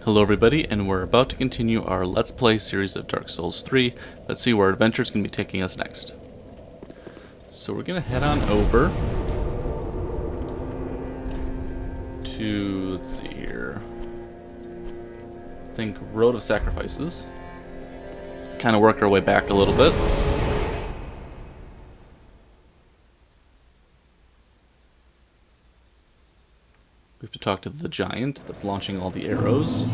Hello everybody, and we're about to continue our Let's Play series of Dark Souls 3. Let's see where our adventure's going to be taking us next. So we're going to head on over to, let's see here, I think Road of Sacrifices. Kind of work our way back a little bit. We have to talk to the giant that's launching all the arrows.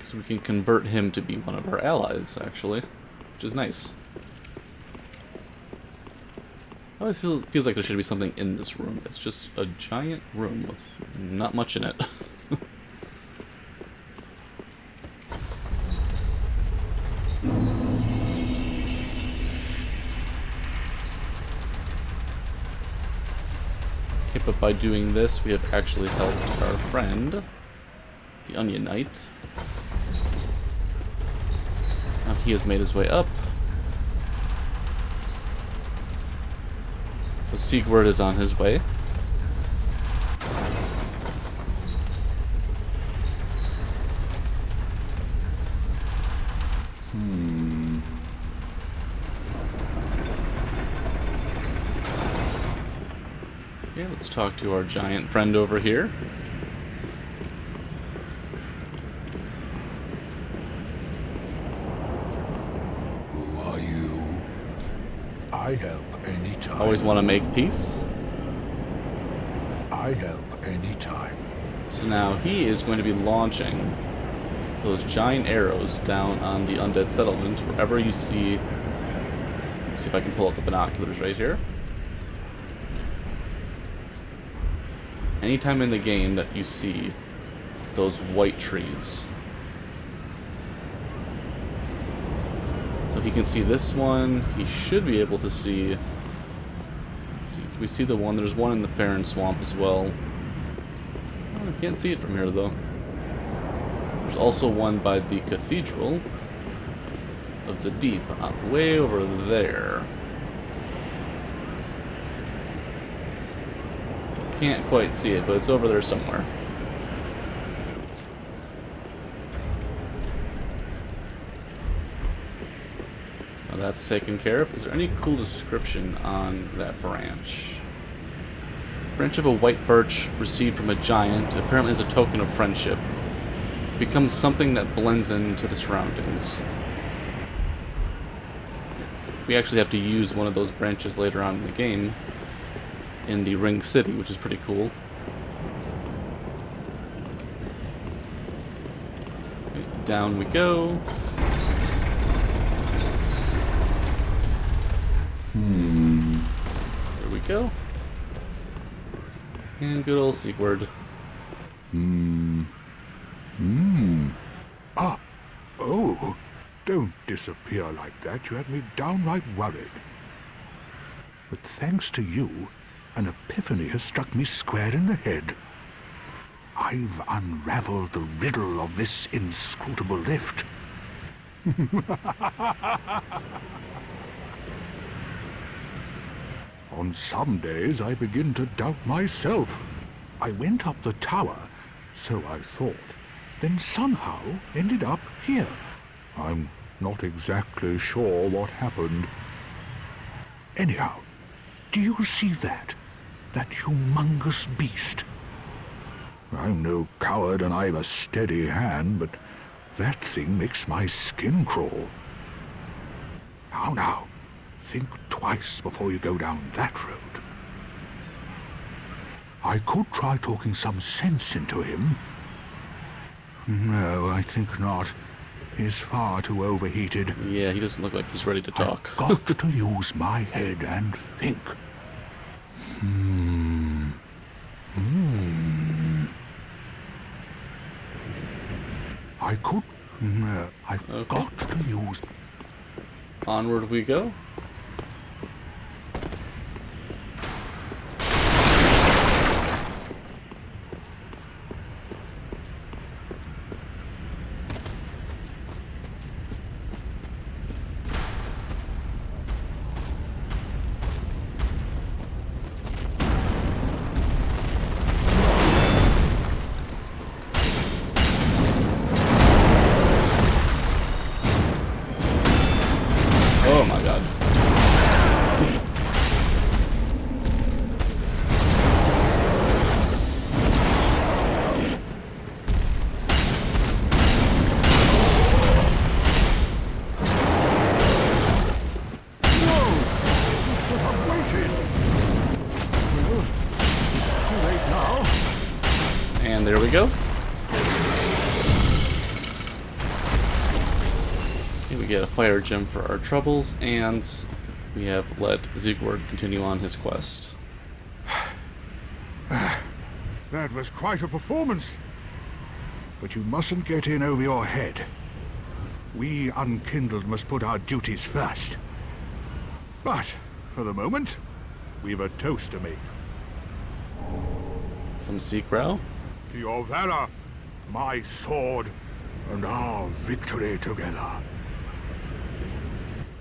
So we can convert him to be one of our allies, actually, which is nice. It always feels like there should be something in this room. It's just a giant room with not much in it. But by doing this, we have actually helped our friend, the Onion Knight. Now he has made his way up. So Siegward is on his way. Okay, let's talk to our giant friend over here. Who are you? I help anytime. Always want to make peace. I help anytime. So now he is going to be launching those giant arrows down on the undead settlement wherever you see. Let's see if I can pull out the binoculars right here. Anytime in the game that you see those white trees. So he can see this one. He should be able to see. Let's see. Can we see the one? There's one in the Farron Swamp as well. Oh, I can't see it from here though. There's also one by the Cathedral of the Deep, way over there. Can't quite see it, but it's over there somewhere. Now that's taken care of. Is there any cool description on that branch? Branch of a white birch received from a giant, apparently as a token of friendship. Becomes something that blends into the surroundings. We actually have to use one of those branches later on in the game in the Ring City, which is pretty cool. Okay, down we go. There we go. And good old Siegward. Ah, oh, don't disappear like that. You had me downright worried. But thanks to you, an epiphany has struck me square in the head. I've unraveled the riddle of this inscrutable lift. On some days I begin to doubt myself. I went up the tower, so I thought, then somehow ended up here. I'm not exactly sure what happened. Anyhow, do you see that? That humongous beast? I'm no coward and I've a steady hand, but that thing makes my skin crawl. Now, think twice before you go down that road. I could try talking some sense into him. No, I think not. He's far too overheated. Yeah, he doesn't look like he's ready to talk. I've got to use my head and think. I could. I've got to use. Onward we go. And there we go. Okay, we get a fire gem for our troubles, and we have let Siegward continue on his quest. That was quite a performance. But you mustn't get in over your head. We unkindled must put our duties first. But, for the moment, we've a toast to make. Some sea crow. To your valor, my sword, and our victory together.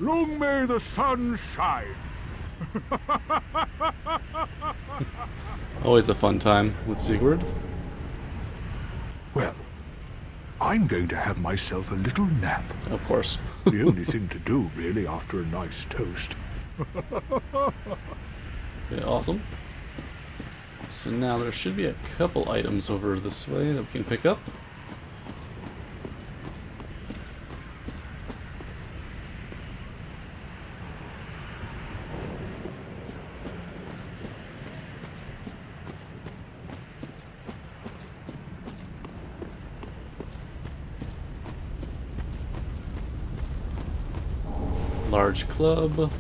Long may the sun shine. Always a fun time with Siegward. Well, I'm going to have myself a little nap. Of course. The only thing to do, really, after a nice toast. Okay, awesome. So now there should be a couple items over this way that we can pick up. Large club.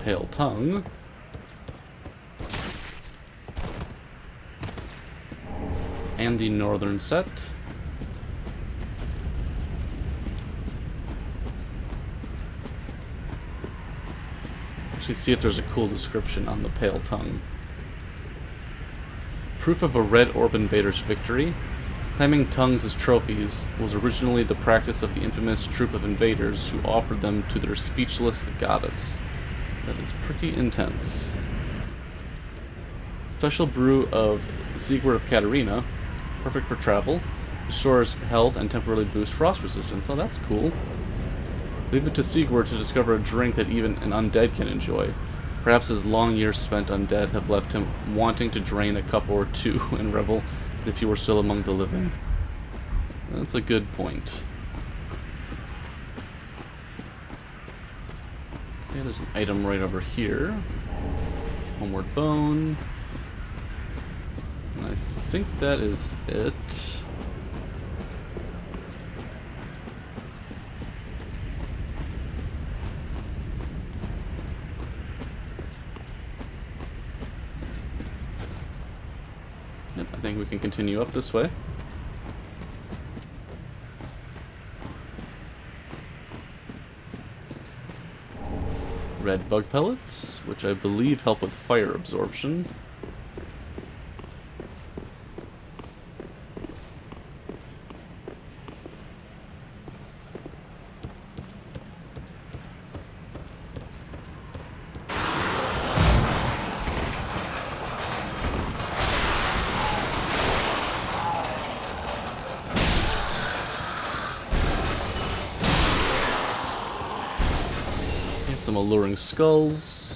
Pale tongue. And the northern set. Actually, see if there's a cool description on the pale tongue. Proof of a Red Orb invader's victory. Claiming tongues as trophies was originally the practice of the infamous troop of invaders who offered them to their speechless goddess. That is pretty intense. Special brew of Siegward of Katarina. Perfect for travel. Restores health and temporarily boosts frost resistance. Oh, that's cool. Leave it to Siegward to discover a drink that even an undead can enjoy. Perhaps his long years spent undead have left him wanting to drain a cup or two and revel as if he were still among the living. That's a good point. Okay, there's an item right over here. Homeward bone. And I think that is it. Yep, I think we can continue up this way. Red bug pellets, which I believe help with fire absorption. Some alluring skulls.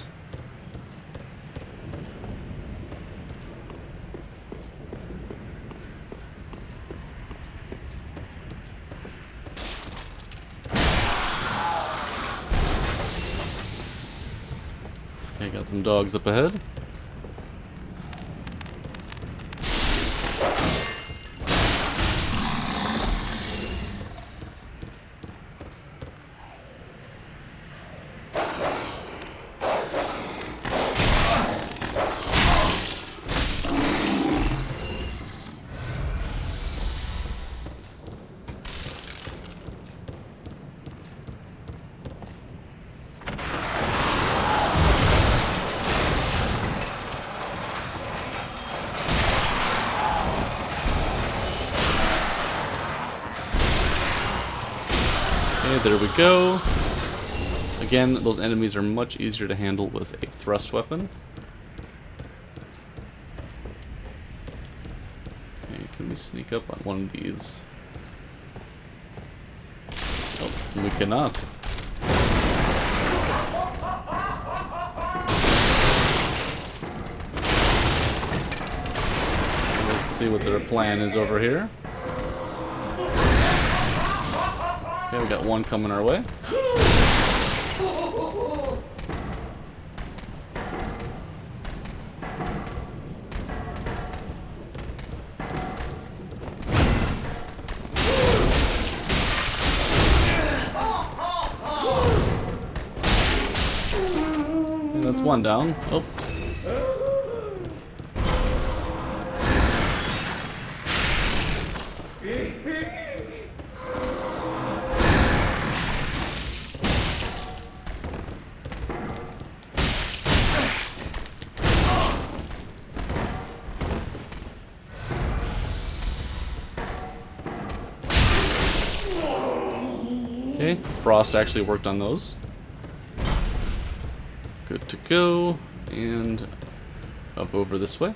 Okay, got some dogs up ahead. Okay, there we go. Again, those enemies are much easier to handle with a thrust weapon. Okay, can we sneak up on one of these? Oh, we cannot. Let's see what their plan is over here. Okay, we got one coming our way. And that's one down. Oh. Okay, Frost actually worked on those. Good to go, and up over this way.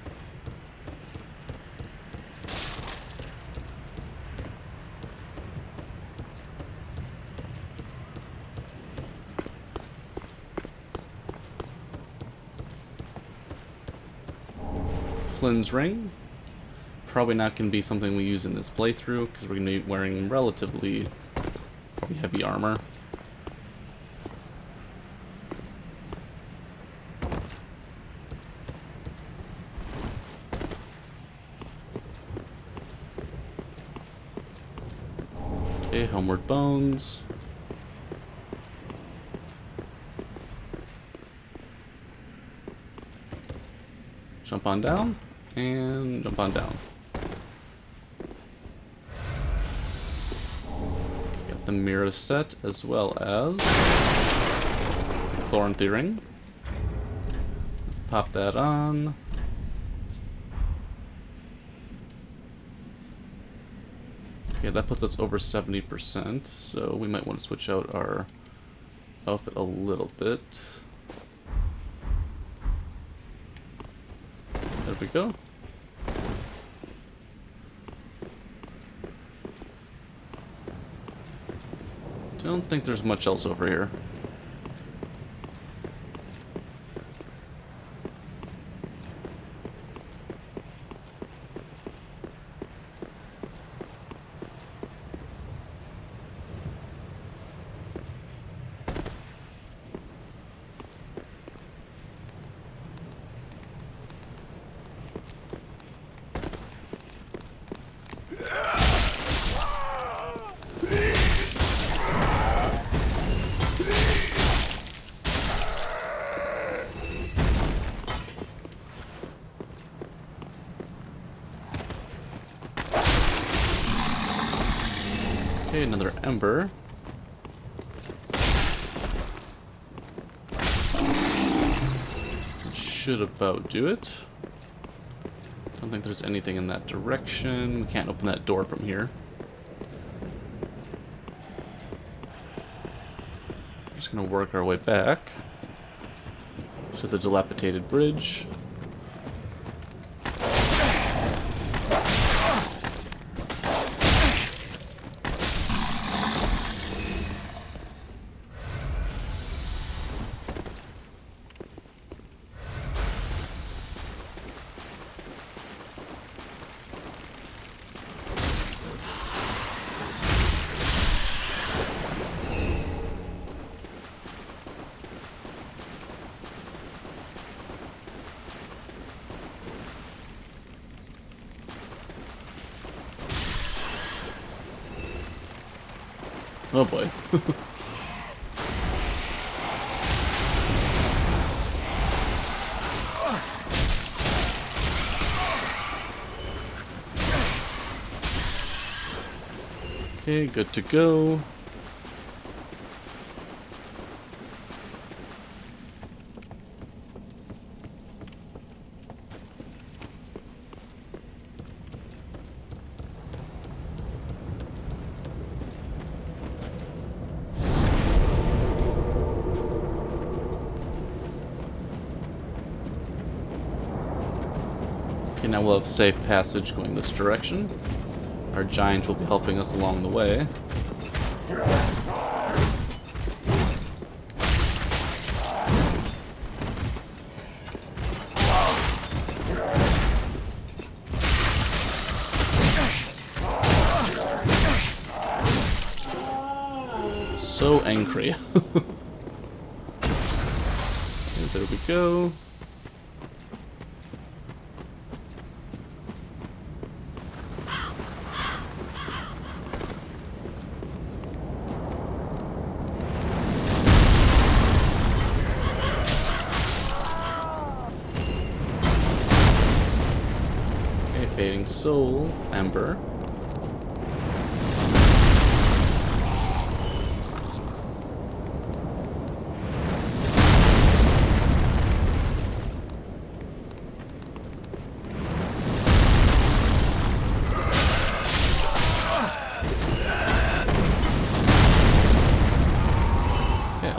Flynn's ring. Probably not going to be something we use in this playthrough because we're going to be wearing relatively probably heavy armor. Okay, Homeward Bones. Jump on down, and jump on down. Got the mirror set, as well as the Chloranthy ring. Let's pop that on. Okay, that puts us over 70%, so we might want to switch out our outfit a little bit. There we go. Don't think there's much else over here. Okay, another ember. Should about do it. Don't think there's anything in that direction. We can't open that door from here. Just gonna work our way back to the dilapidated bridge. Oh boy. Okay, good to go. Okay, now we'll have safe passage going this direction. Our giant will be helping us along the way. so angry. And there we go. Okay, fading soul, ember.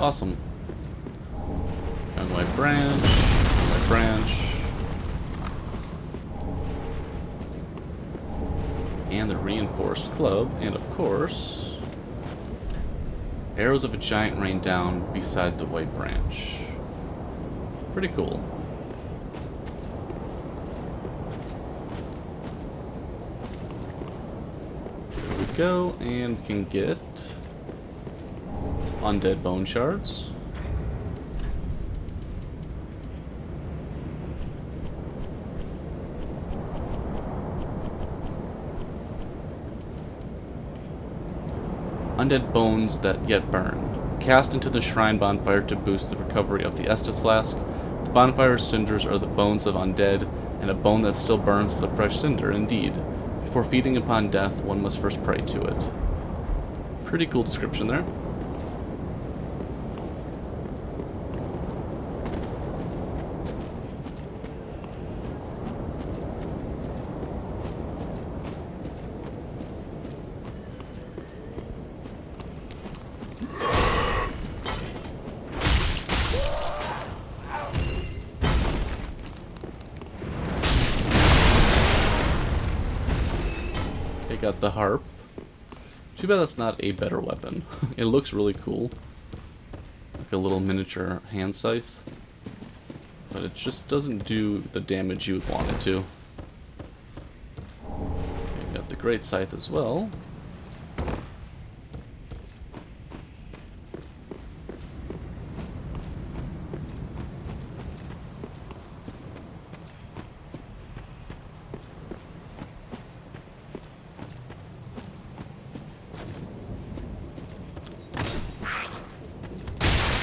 Awesome. Young white branch, white branch. And the reinforced club, and of course, arrows of a giant rain down beside the white branch. Pretty cool. There we go, and we can get undead bone shards. Undead bones that yet burn. Cast into the shrine bonfire to boost the recovery of the Estus flask. The bonfire's cinders are the bones of undead, and a bone that still burns is a fresh cinder indeed. Before feeding upon death, one must first pray to it. Pretty cool description there. Got the harp. Too bad that's not a better weapon. It looks really cool. Like a little miniature hand scythe. But it just doesn't do the damage you would want it to. Okay, got the great scythe as well.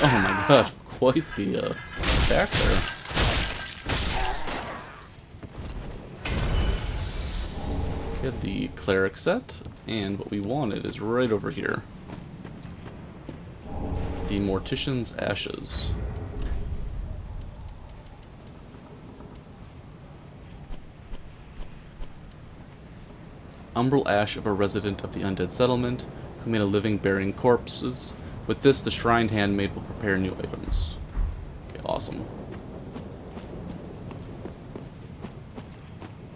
Oh my god, quite the attack there. Get the cleric set, and what we wanted is right over here. The Mortician's Ashes. Umbral ash of a resident of the undead settlement, who made a living burying corpses. With this, the shrined handmaid will prepare new items. Okay, awesome.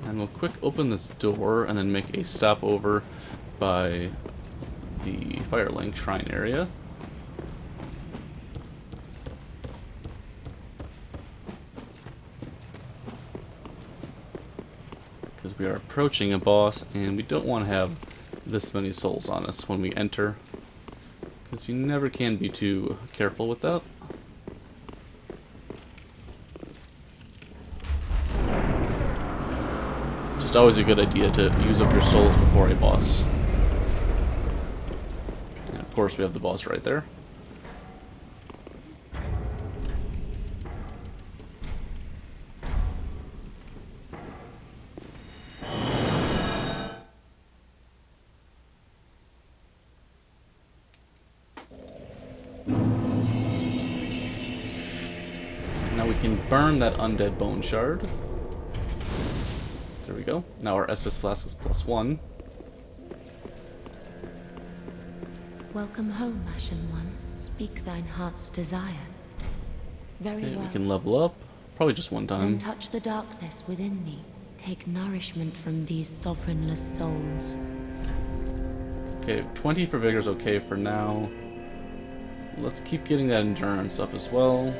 And we'll quick open this door and then make a stopover by the Firelink shrine area. Because we are approaching a boss and we don't want to have this many souls on us when we enter. Because you never can be too careful with that. Just always a good idea to use up your souls before a boss. And of course we have the boss right there. Now we can burn that undead bone shard. There we go. Now our Estus flask is +1. Welcome home, Ashen One. Speak thine heart's desire. Very Okay, well. we can level up. Probably just one time. Then touch the darkness within me. Take nourishment from these sovereignless souls. Okay, 20 for vigor is okay for now. Let's keep getting that endurance up as well.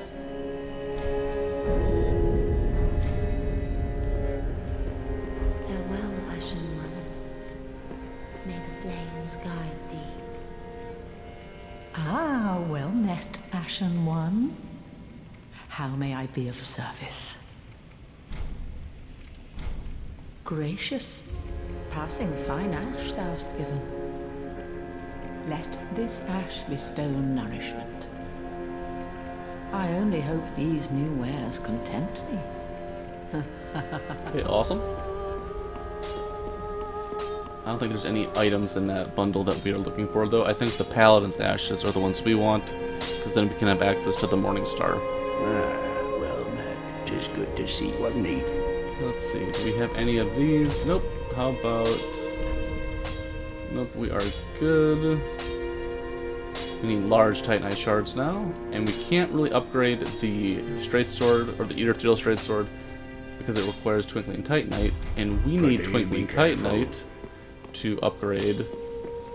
Farewell, Ashen One. May the flames guide thee. Ah, well met, Ashen One. How may I be of service? Gracious, passing fine ash thou'st given. Let this ash bestow nourishment. I only hope these new wares content thee. Okay, awesome. I don't think there's any items in that bundle that we are looking for, though. I think the Paladin's ashes are the ones we want, because then we can have access to the Morning Star. Ah, well met. 'Tis good to see, wasn't he? Let's see, do we have any of these? Nope. How about... Nope, we are good. We need large Titanite shards now, and we can't really upgrade the straight sword, or the Ethereal straight sword, because it requires Twinkling Titanite, and we need Twinkling Titanite to upgrade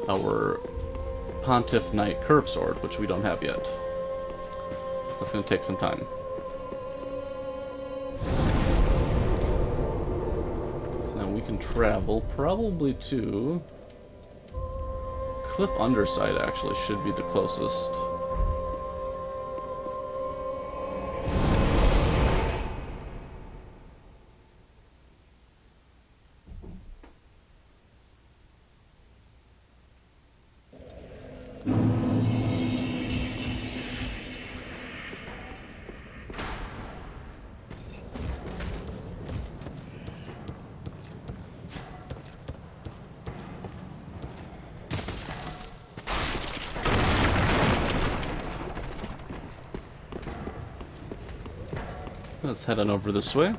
our Pontiff Knight Curve Sword, which we don't have yet. So that's going to take some time. So now we can travel probably to... Cliff Underside actually should be the closest. Let's head on over this way.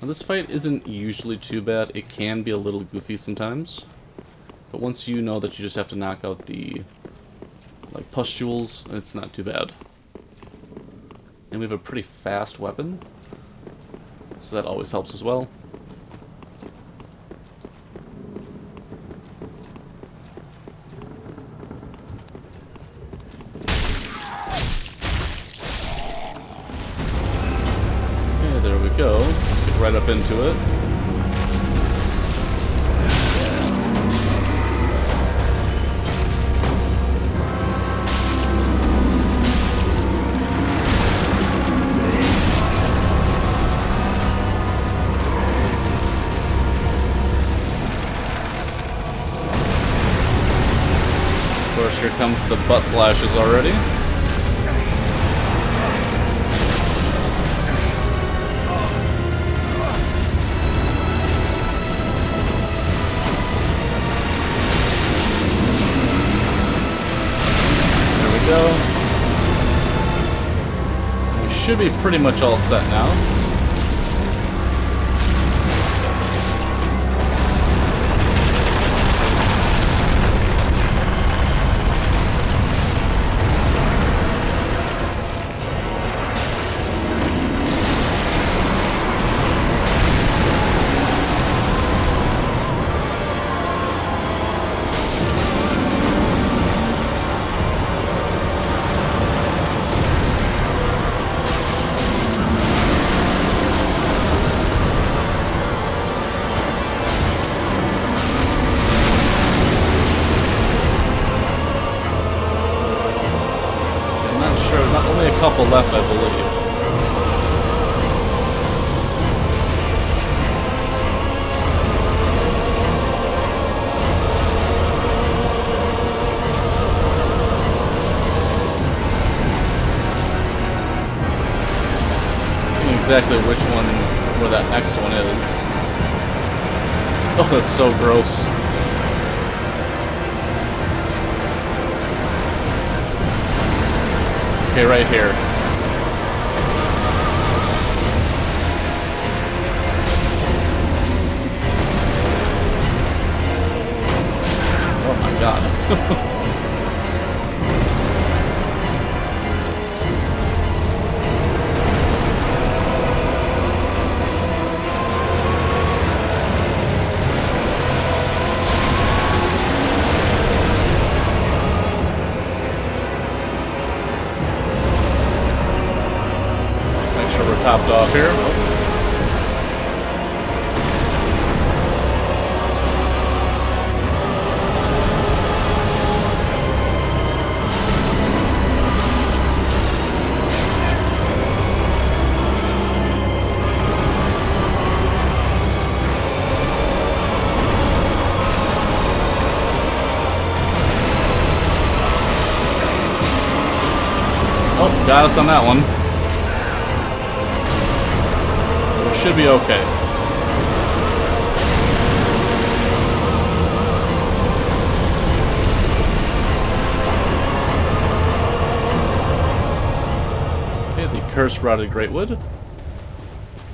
Now, this fight isn't usually too bad. It can be a little goofy sometimes. But once you know that you just have to knock out the like pustules, it's not too bad. And we have a pretty fast weapon, so that always helps as well. Go. Get right up into it. Of course, here comes the butt slashes already. Go. We should be pretty much all set now. Only a couple left, I believe. Exactly which one, where that next one is. Oh, that's so gross. Okay, right here. Oh my god. Topped off here. got us on that one. We should be okay. Okay, the cursed rotted greatwood.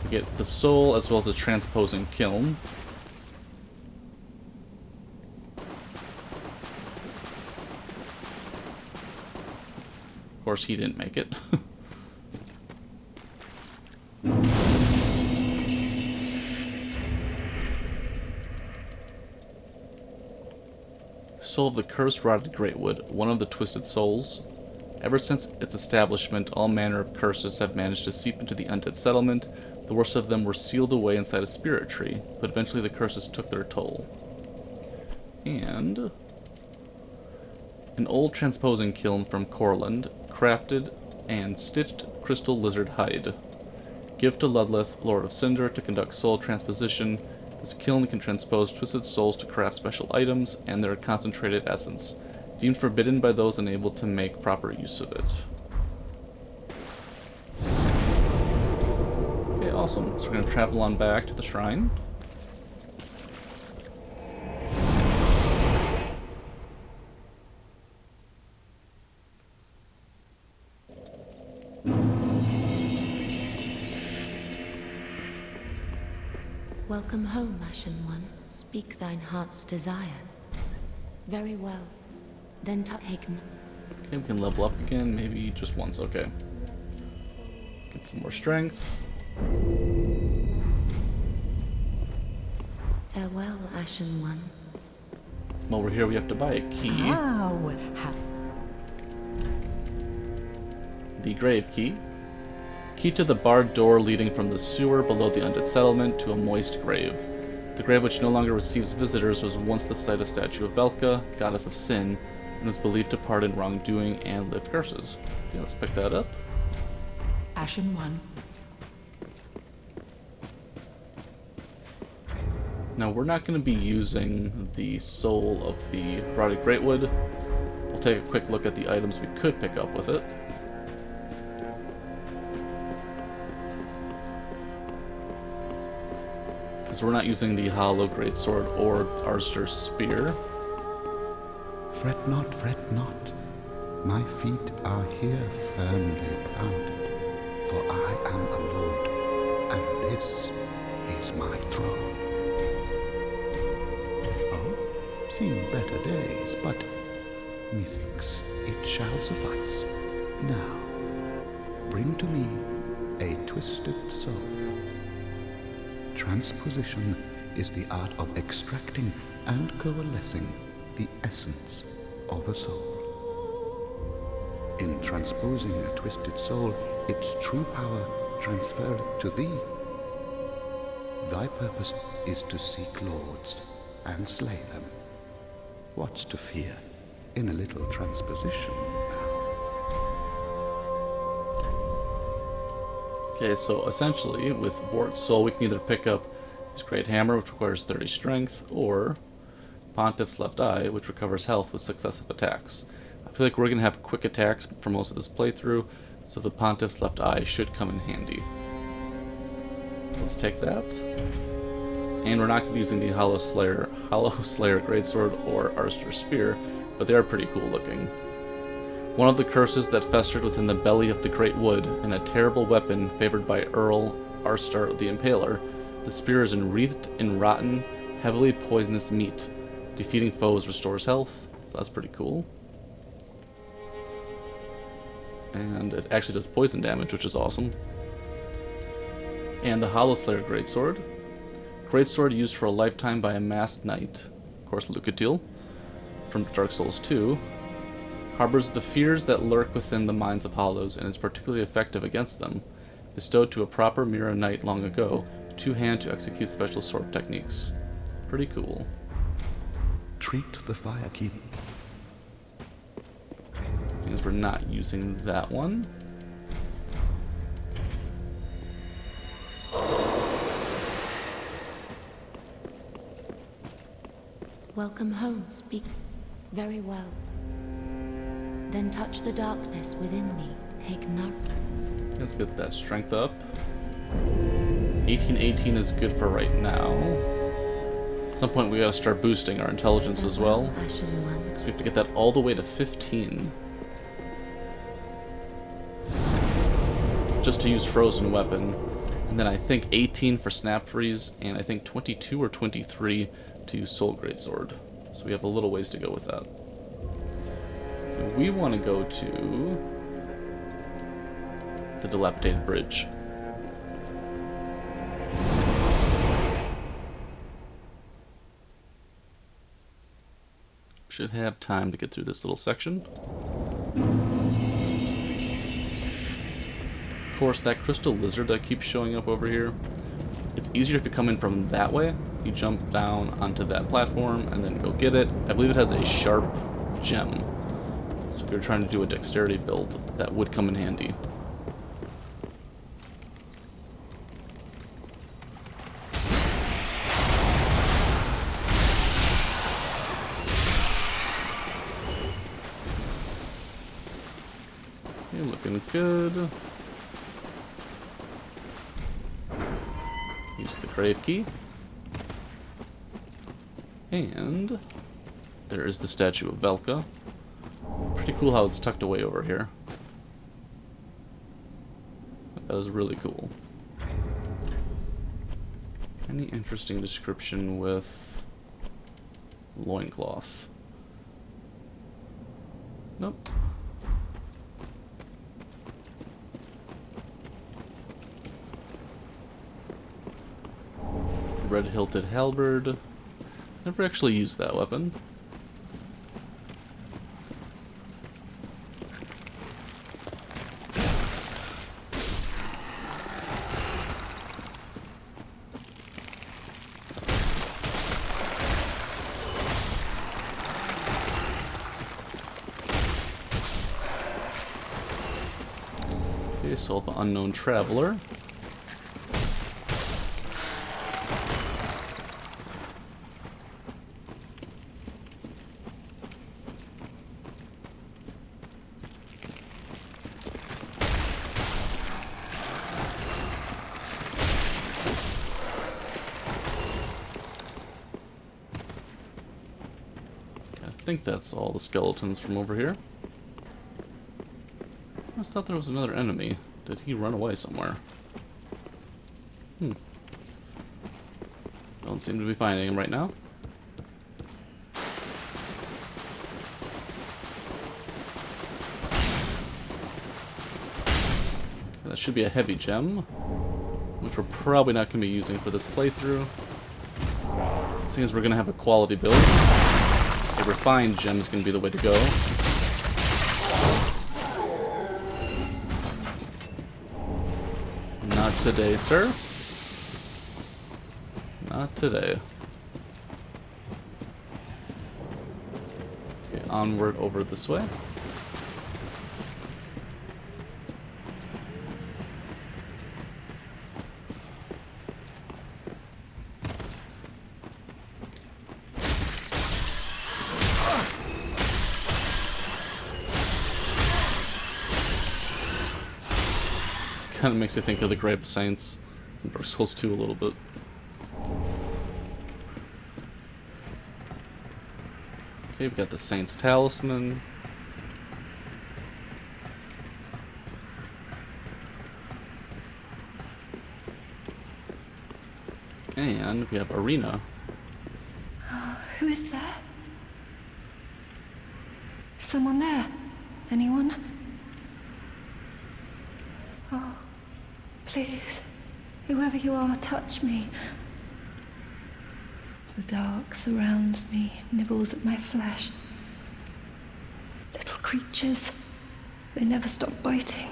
We get the soul as well as the transposing kiln. Of course, he didn't make it. Soul of the cursed rotted greatwood, one of the twisted souls. Ever since its establishment, all manner of curses have managed to seep into the undead settlement. The worst of them were sealed away inside a spirit tree, but eventually the curses took their toll. And an old transposing kiln from Corland, crafted and stitched crystal lizard hide. Give to Ludleth, Lord of Cinder, to conduct soul transposition. This kiln can transpose twisted souls to craft special items and their concentrated essence, deemed forbidden by those unable to make proper use of it. Okay, awesome. So we're going to travel on back to the shrine. Welcome home, Ashen One. Speak thine heart's desire. Very well. Then taken. Okay, we can level up again, maybe just once, okay. Get some more strength. Farewell, Ashen One. While we're here, we have to buy a key. How? The grave key. Key to the barred door leading from the sewer below the undead settlement to a moist grave. The grave, which no longer receives visitors, was once the site of statue of Velka, goddess of sin, and was believed to pardon wrongdoing and lift curses. Okay, let's pick that up. Ashen One. Now, we're not going to be using the soul of the rotted greatwood. We'll take a quick look at the items we could pick up with it. So we're not using the hollow greatsword or Arster's spear. Fret not. My feet are here firmly planted, for I am the Lord, and this is my throne. Oh, seen better days, but methinks it shall suffice. Now, bring to me a twisted soul. Transposition is the art of extracting and coalescing the essence of a soul. In transposing a twisted soul, its true power transferreth to thee. Thy purpose is to seek lords and slay them. What's to fear in a little transposition now? Okay, so essentially, with Vort's soul, we can either pick up his great hammer, which requires 30 strength, or Pontiff's left eye, which recovers health with successive attacks. I feel like we're going to have quick attacks for most of this playthrough, so the Pontiff's left eye should come in handy. Let's take that. And we're not going to be using the Hollow Slayer Greatsword or Arster's Spear, but they are pretty cool looking. One of the curses that festered within the belly of the Great Wood, and a terrible weapon favored by Earl Arstar the Impaler, the spear is enwreathed in rotten, heavily poisonous meat. Defeating foes restores health, so that's pretty cool. And it actually does poison damage, which is awesome. And the Hollow Slayer Greatsword. Greatsword used for a lifetime by a masked knight, of course Lucatil, from Dark Souls 2. Harbors the fears that lurk within the minds of Hollows, and is particularly effective against them. Bestowed to a proper Mira Knight long ago, two-hand to execute special sword techniques. Pretty cool. Treat the fire keep. Seems we're not using that one. Welcome home, speak very well. Then touch the darkness within me, Take note. Let's get that strength up. 1818 is good for right now. At some point we gotta start boosting our intelligence as well. Ashen One. Because we have to get that all the way to 15. Just to use frozen weapon. And then I think 18 for snap freeze, and I think 22 or 23 to use soul greatsword. So we have a little ways to go with that. Okay, we want to go to the dilapidated bridge. Should have time to get through this little section. Of course, that crystal lizard that keeps showing up over here, it's easier if you come in from that way. You jump down onto that platform and then go get it. I believe it has a sharp gem. So if you're trying to do a dexterity build, that would come in handy. You're looking good. Use the grave key. And there is the statue of Velka. Pretty cool how it's tucked away over here. That was really cool. Any interesting description with loincloth? Nope. Red-hilted halberd. Never actually used that weapon. Okay, solve the unknown traveler. I think that's all the skeletons from over here. I just thought there was another enemy. Did he run away somewhere? Don't seem to be finding him right now. That should be a heavy gem, which we're probably not going to be using for this playthrough. Seeing as we're going to have a quality build, a refined gem is going to be the way to go. Not today, sir. Not today. Okay, onward over this way. Kind of makes you think of the Grave of Saints in Dark Souls 2 a little bit. Okay, we've got the Saint's Talisman. And we have Arena. Who is there? Is someone there? Anyone? Oh, please, whoever you are, touch me. The dark surrounds me, nibbles at my flesh. Little creatures, they never stop biting.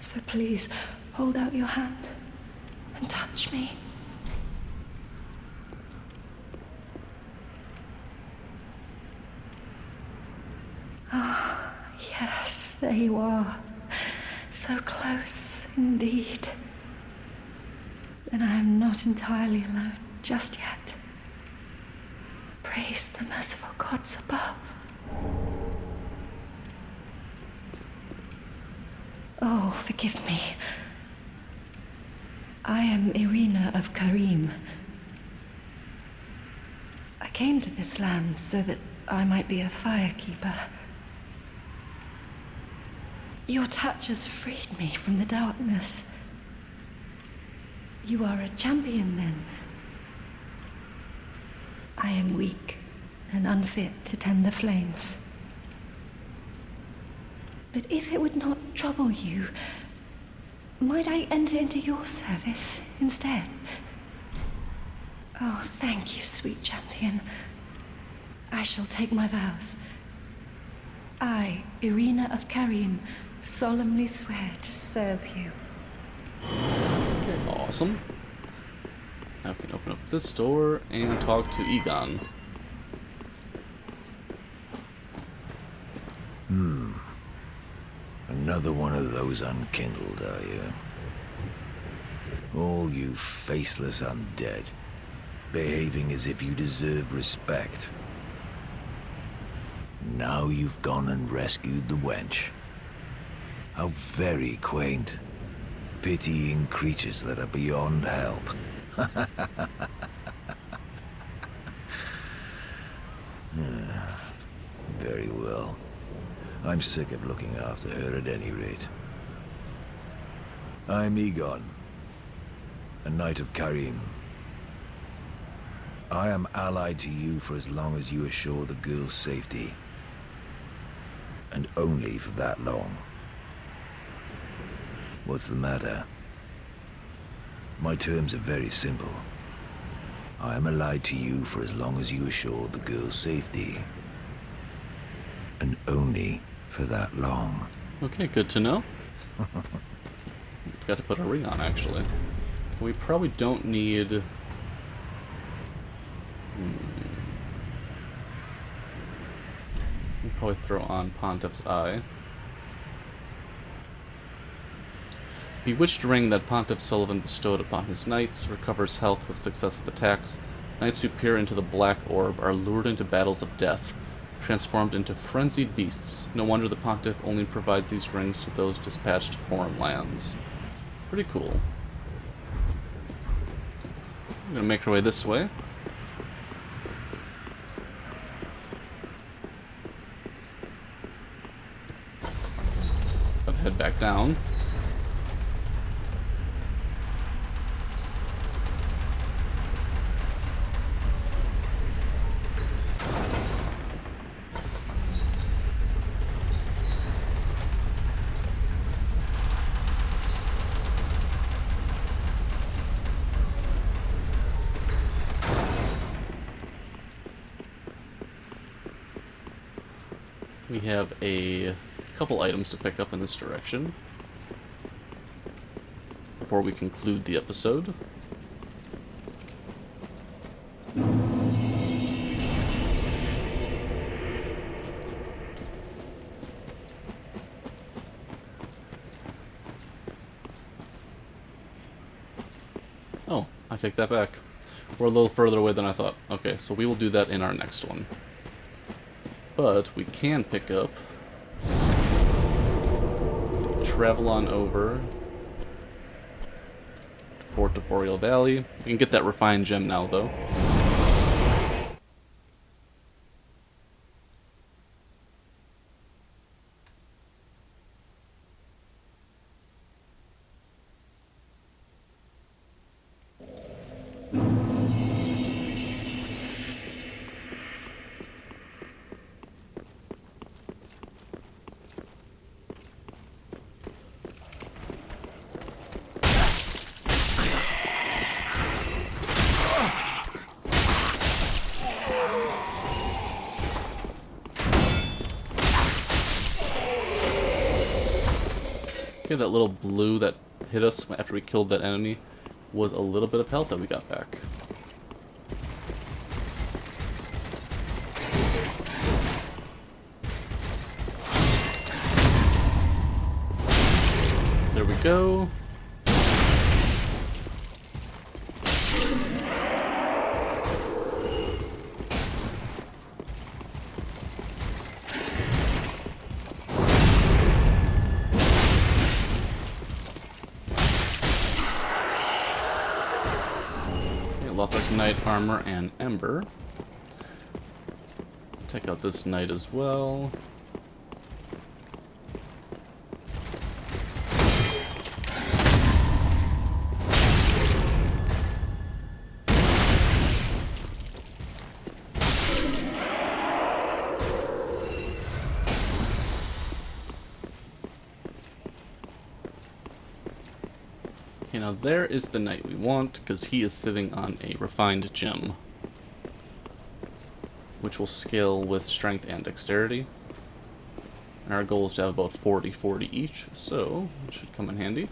So please, hold out your hand and touch me. Ah, yes, there you are. So close, indeed. Then I am not entirely alone just yet. Praise the merciful gods above. Oh, forgive me. I am Irina of Karim. I came to this land so that I might be a firekeeper. Your touch has freed me from the darkness. You are a champion, then. I am weak and unfit to tend the flames. But if it would not trouble you, might I enter into your service instead? Oh, thank you, sweet champion. I shall take my vows. I, Irina of Karim, solemnly swear to serve you. Okay, awesome. Now we can open up this door and talk to Egon. Another one of those unkindled, are you? All you faceless undead, behaving as if you deserve respect. Now you've gone and rescued the wench. How very quaint. Pitying creatures that are beyond help. Very well. I'm sick of looking after her at any rate. I'm Egon, a knight of Karim. I am allied to you for as long as you assure the girl's safety. And only for that long. What's the matter? My terms are very simple. I am allied to you for as long as you assure the girl's safety. And only for that long. Okay, good to know. Forgot to put a ring on, actually. We probably don't need... We'll probably throw on Pontiff's Eye. Bewitched ring that Pontiff Sullivan bestowed upon his knights recovers health with successive attacks. Knights who peer into the black orb are lured into battles of death, transformed into frenzied beasts. No wonder the Pontiff only provides these rings to those dispatched to foreign lands. Pretty cool. We're gonna make our way this way. Gotta head back down. We have a couple items to pick up in this direction before we conclude the episode. Oh, I take that back. We're a little further away than I thought. Okay, so we will do that in our next one. But we can pick up, so travel on over to Port of Boreal Valley. We can get that refined gem now, though. Okay, that little blue that hit us after we killed that enemy was a little bit of health that we got back. There we go. Quick knight armor and ember. Let's take out this knight as well. Okay, now there is the knight we want, because he is sitting on a refined gem, which will scale with strength and dexterity. And our goal is to have about 40-40 each, so it should come in handy.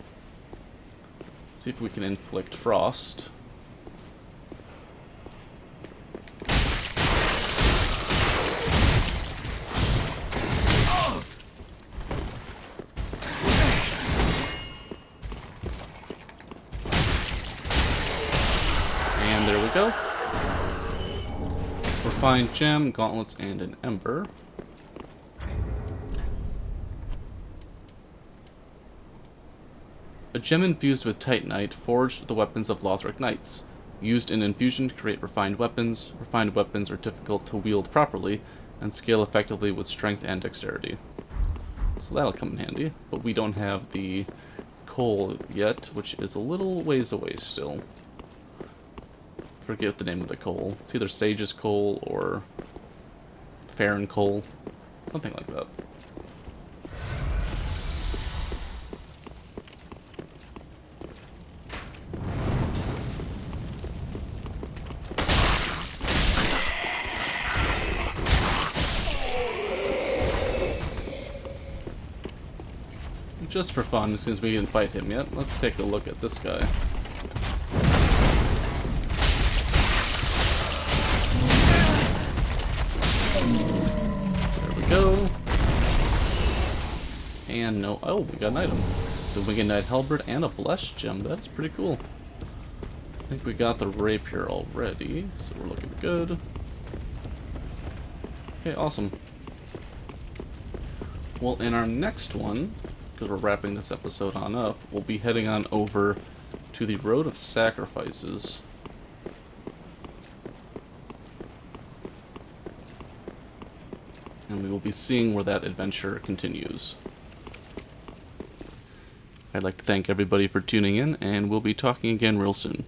See if we can inflict frost. And there we go. Refined gem, gauntlets, and an ember. A gem infused with titanite forged the weapons of Lothric knights. Used in infusion to create refined weapons. Refined weapons are difficult to wield properly and scale effectively with strength and dexterity. So that'll come in handy, but we don't have the coal yet, which is a little ways away still. Forget the name of the coal. It's either Sage's coal or Farron coal. Something like that. Just for fun, since we didn't fight him yet, let's take a look at this guy. There we go. And no, oh, we got an item. The Winged Knight Halberd and a Blessed Gem. That's pretty cool. I think we got the Rapier already, so we're looking good. Okay, awesome. Well, in our next one, because we're wrapping this episode on up, we'll be heading on over to the Road of Sacrifices. And we will be seeing where that adventure continues. I'd like to thank everybody for tuning in, and we'll be talking again real soon.